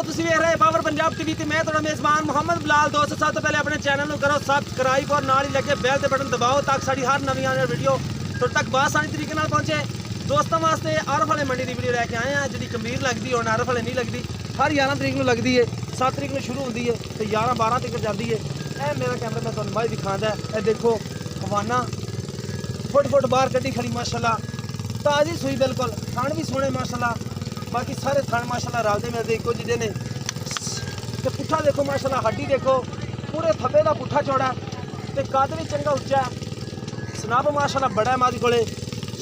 ਤੁਸੀਂ ਵੇਖ ਰਹੇ ਪਾਵਰ ਪੰਜਾਬ ਟੀਵੀ ਤੇ ਮੈਂ ਤੁਹਾਡਾ ਮੇਜ਼ਬਾਨ ਮੁਹੰਮਦ ਬਲਾਲ। ਦੋਸਤੋ ਸਭ ਤੋਂ ਪਹਿਲੇ ਆਪਣੇ ਚੈਨਲ ਨੂੰ ਕਰੋ ਸਬਸਕ੍ਰਾਈਬ ਔਰ ਨਾਲ ਹੀ ਲੱਗੇ ਬੈਲ ਤੇ ਬਟਨ ਦਬਾਓ ਤਾਂ ਕਿ ਸਾਡੀ ਹਰ ਨਵੀਂ ਆਉਣ ਵਾਲੀ ਵੀਡੀਓ ਤੁਹਾਡੇ ਤੱਕ ਬਾਸਾਨੀ ਤਰੀਕੇ ਨਾਲ ਪਹੁੰਚੇ। ਦੋਸਤਾਂ ਵਾਸਤੇ ਆਰਫ ਵਾਲੇ ਮੰਡੀ ਦੀ ਵੀਡੀਓ ਲੈ ਕੇ ਆਏ ਆ ਜਿਹੜੀ ਕਮੀਰ ਲੱਗਦੀ ਹੁਣ ਆਰਫ ਵਾਲੇ ਨਹੀਂ ਲੱਗਦੀ। ਹਰ 11 ਤਰੀਕ ਨੂੰ ਲੱਗਦੀ ਹੈ, 7 ਤਰੀਕ ਨੂੰ ਸ਼ੁਰੂ ਹੁੰਦੀ ਹੈ ਤੇ 11-12 ਤੱਕ ਜਾਂਦੀ ਹੈ। ਇਹ ਮੇਰਾ ਕੈਮਰਾ ਮੈਂ ਤੁਹਾਨੂੰ ਮਾਈ ਦਿਖਾਉਂਦਾ। ਇਹ ਦੇਖੋ ਹਵਾਨਾ फुट बाहर कड्डी खड़ी माशाल्लाह, ताज़ी सूई बिल्कुल, थान भी सोने माशाल्लाह, बाकी सारे थान माशाल्लाह रलते मिलते इको जिहे ने। तो पुट्ठा देखो माशाल्लाह, हड्डी देखो पूरे थब्बे का पुट्ठा चौड़ा तो कद भी चंगा उच्चा, सनब माशाल्लाह बड़ा मझ कोले।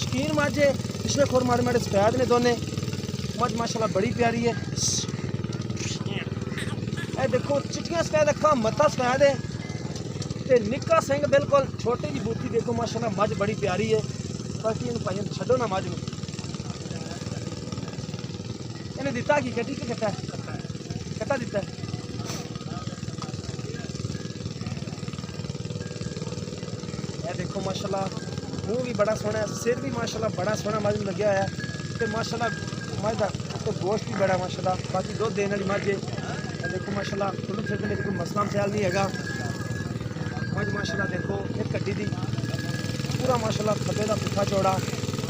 शकीन मझ है, पिछले खोर माड़े माड़े सफैद ने दोने। मझ माशाल्लाह बड़ी प्यारी है। ये देखो चिट्टियां सफैद अखा, मत्था सफैद है ते निक्का सिंह बिल्कुल, छोटी जी बूथी देखो माशाल्लाह, मझ बड़ी प्यारी है। बाकी इन भाइयों छड्डो ना मझ में। इन्हें दिता की कटी कि कट्टा कट्टा दिता है। ये देखो माशाल्लाह मुँह भी बड़ा सोहना है, सिर भी माशाल्लाह बड़ा सोहना मझ में लग्या है ते माशाल्लाह मझ का तो गोश्त भी बड़ा माशाल्लाह। बाकी दुध देने वाली मझ है। देखो माशाल्लाह खुद फिर कोई मसला मसैल नहीं है। मझ माशाल्लाह देखो फिर कड्डी दी पूरा माशाल्लाह थब्बे का पुट्ठा चौड़ा,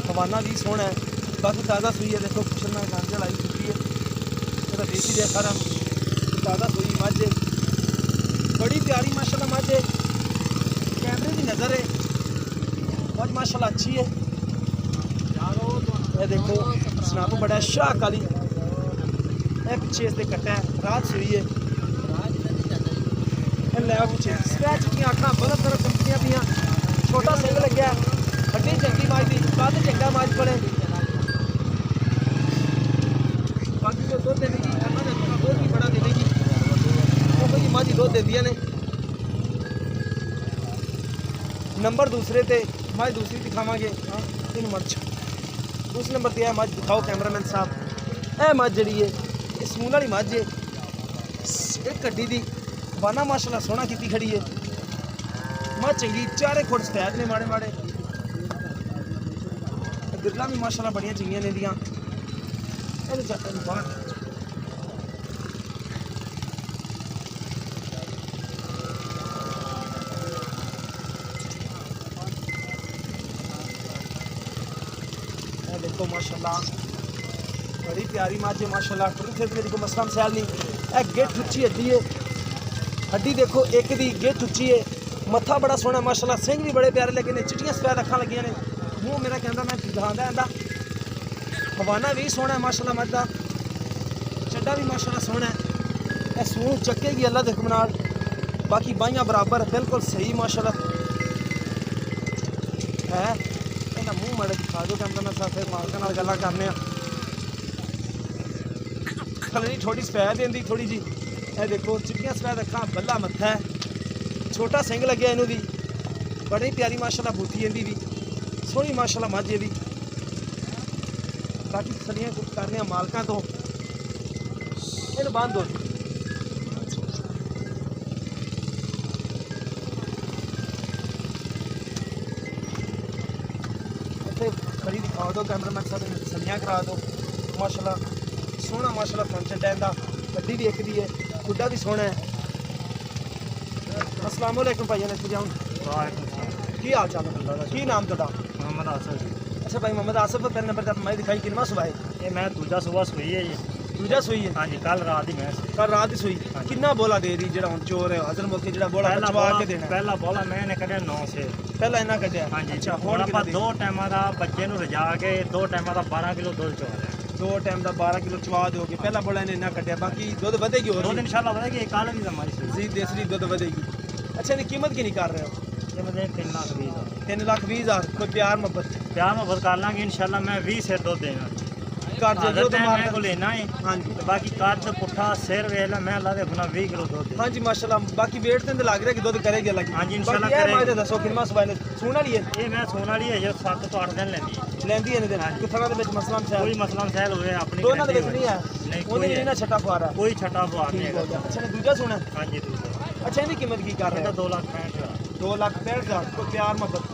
हवाना भी सोहना है। बाकी ताज़ा सूई है, देखो कुशन में गांजे लाई चुकी है। तो देसी दे सारा ताज़ा सूई मझ है, बड़ी प्यारी माशाल्लाह मझ है। कैमरे की नज़र है, मझ माशाल्लाह अच्छी है। ये देखो सनाप बड़ा शाह काली, पीछे इसके कट्टा है, रात सूई है। लै पिछे स्क्रैच की अखा बल्ब तरह कंपनियां पियाँ, छोटा सिंह लग्या, हड्डी चंगी मझ की, कद चंगा मझ कोले। बाकी जो दुध देगी दुध भी बड़ा देगी, वो जी मझ दुध देंदियां ने। नंबर दूसरे ते मझ दूसरी दिखावांगे, इन मर्च दूसरे नंबर पर है मझ दिखाओ कैमरामैन साहब। यह मझ जी है सून वाली मझ है, एक कड्डी दी बाना माशाल्लाह सोहना की खड़ी है। मझ चंगी, चारे खुट सफैद ने माड़े माड़े, गिरला भी माशाल्लाह बड़ियां चंगियां ने दियां। देखो माशाल्लाह बड़ी प्यारी मझ है माशाल्लाह, टुर फिर मेरी कोई मसला मसैल नहीं। यह गिट्ठ उच्ची हड्डी है, हड्डी देखो एक दी गिट्ठ उच्ची है, मत्था बड़ा सोहना माशाल्लाह, सिंह भी बड़े प्यारे लगे ने, चिट्टियां सफैद अखां लगियां ने। मूँह मेरा कहता मैं दिखांदा इंदा, हवाना भी सोहना है माशाल्लाह मझ दा, चड्डा भी माशाल्लाह सोहना है। यह सूह चक्केगी अल्लाह दे हुक्म नाल। बाकी बाहियां बराबर बिल्कुल सही माशाल्लाह है। इन्हां मूँह माड़े दिखा दो कहता मैं फिर मालकां नाल गल्लां करने आ। खलनी थोड़ी सफैद देंदी थोड़ी जी, यह देखो चिट्टियां सफैद अखा, बल्ला मत्था है, छोटा सिंह लगे इनू भी, बड़ी प्यारी माशाल्लाह बूथी इनकी भी सोहनी माशाल्लाह मझ भी। बाकी सड़ियां कुछ करने मालकां तो इन बंद हो। खड़ी दिखा दो कैमरामैन साहब, सड़ियां करा दो माशाल्लाह सोहना माशाल्लाह फंक्शन टाइम का। गड्डी भी एक दी है, खुड्डा भी सोहना है। अस्सलाम वालेकुम भाइया ने जाऊँ की हाल चाल है, की नाम तुहाडा? मोहम्मद आसिफ। अच्छा भाई मोहम्मद आसिफ, पहले नंबर पर मैं दिखाई कितना सुबह है? ये मैं दूजा सुबह सुई है जी। दूजा सुई है? हाँ जी, कल रात ही मैं कल रात ही सुई। कितना बोला दे रही जो चोर है हजर मौके जो बोला चवा के देना? पहला बोला मैंने कढ़िया 9 से पहला इन्ना कढ़िया। हाँ जी। अच्छा हुण आपां 2 टाइमां दा बच्चे नूं रजा के 2 टाइमां दा 12 किलो दुध चवा रहे। 2 टाइम का 12 किलो चवा दोगे? पहला बोला इन्हें इन्ना कढ़िया, बाकी दुध बढ़ेगी और दुध इंशाल्लाह बढ़ेगी। कल भी हमारी जी देसी दुध बढ़ेगी। अच्छा इन्हें कीमत की नहीं कर रहे हो? ये मुझे 3,20,000। 3,20,000। कोई प्यार मोहब्बत कर लांगे इंशाल्लाह। मैं 20 से दुध देना कर जो तो मैं को लेना है। हाँ जी। बाकी कद पुट्ठा सिर वेख ला, मैं अल्लाह दे गुनाह 20 किलो दुध। हाँ जी माशाल्लाह। बाकी वेट तो लग रहा है कि दुध करेगी अलग। हाँ जी इंशाल्लाह करेगी। दसो कितना सुबह ने सून वाली है? ये मैं सून वाली है, जो 7 तो 8 दिन लेंदी है दिन। कितना दे विच मसला मसैल? कोई मसला मसैल होवे अपनी दोनों दे विच नहीं है? नहीं कोई नहीं ना छटा फुआरा है? कोई छटा फुआर नहीं है। अच्छा ने दूजा सुना? हाँ जी दूजा। अच्छा इनकी कीमत की कर रहे हो? 2,65,000। 2,65,000। कोई प्यार मोहब्बत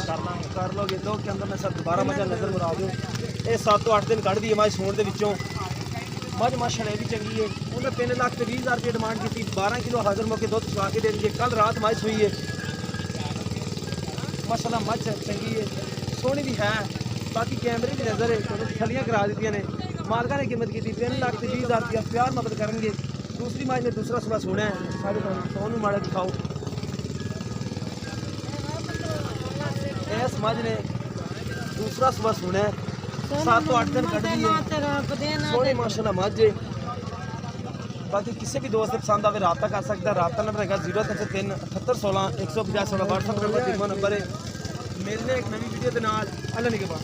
कर लांगे। कर लोगे दो के अंदर मैं सब दोबारा मजा नजर मुरा दो। ये 7 तो 8 दिन कढ़ दी है मैं सूण दे विचों ਮੱਝ ਮਾਸ਼ਾਅੱਲਾ ਵੀ ਚੰਗੀ ਹੈ। ਉਹਨੇ 3,20,000 ਰੁਪਏ ਡਿਮਾਂਡ ਕੀਤੀ। 12 ਕਿਲੋ ਹਾਜ਼ਰ ਮੌਕੇ ਦੁੱਧ ਚਵਾ ਕੇ ਦੇ ਦੇਣਗੇ। ਕੱਲ ਰਾਤ ਮੱਝ ਸੂਈ ਹੈ ਮਾਸ਼ਾਅੱਲਾ, ਮੱਝ ਚੰਗੀ ਹੈ, ਸੋਹਣੀ ਵੀ ਹੈ। ਬਾਕੀ ਕੈਮਰੇ ਦੀ ਨਜ਼ਰ ਹੈ, ਥਲੀਆਂ ਕਰਾ ਦਿੱਤੀਆਂ ਨੇ। ਮਾਲਕਾਂ ਨੇ ਕੀਮਤ ਕੀਤੀ 3,20,000 ਰੁਪया। प्यार मोहब्बत करेंगे। दूसरी मझ ने दूसरा सुबह सोना है, साढ़े सोनू माड़ा दिखाओ। इस मझ ने दूसरा सुबह सोना है, 7 तो 8 दिन कट दी है, सोनी माशाल्लाह मझ है। बाकी किसी भी दोस्त पसंद आवे रब्ता कर सकता है। रब्ता नंबर है 0303 7816 150 व्हाट्सएप नंबर है। मिलने एक नवी वीडियो के नाल। अल्लाह निगहबान।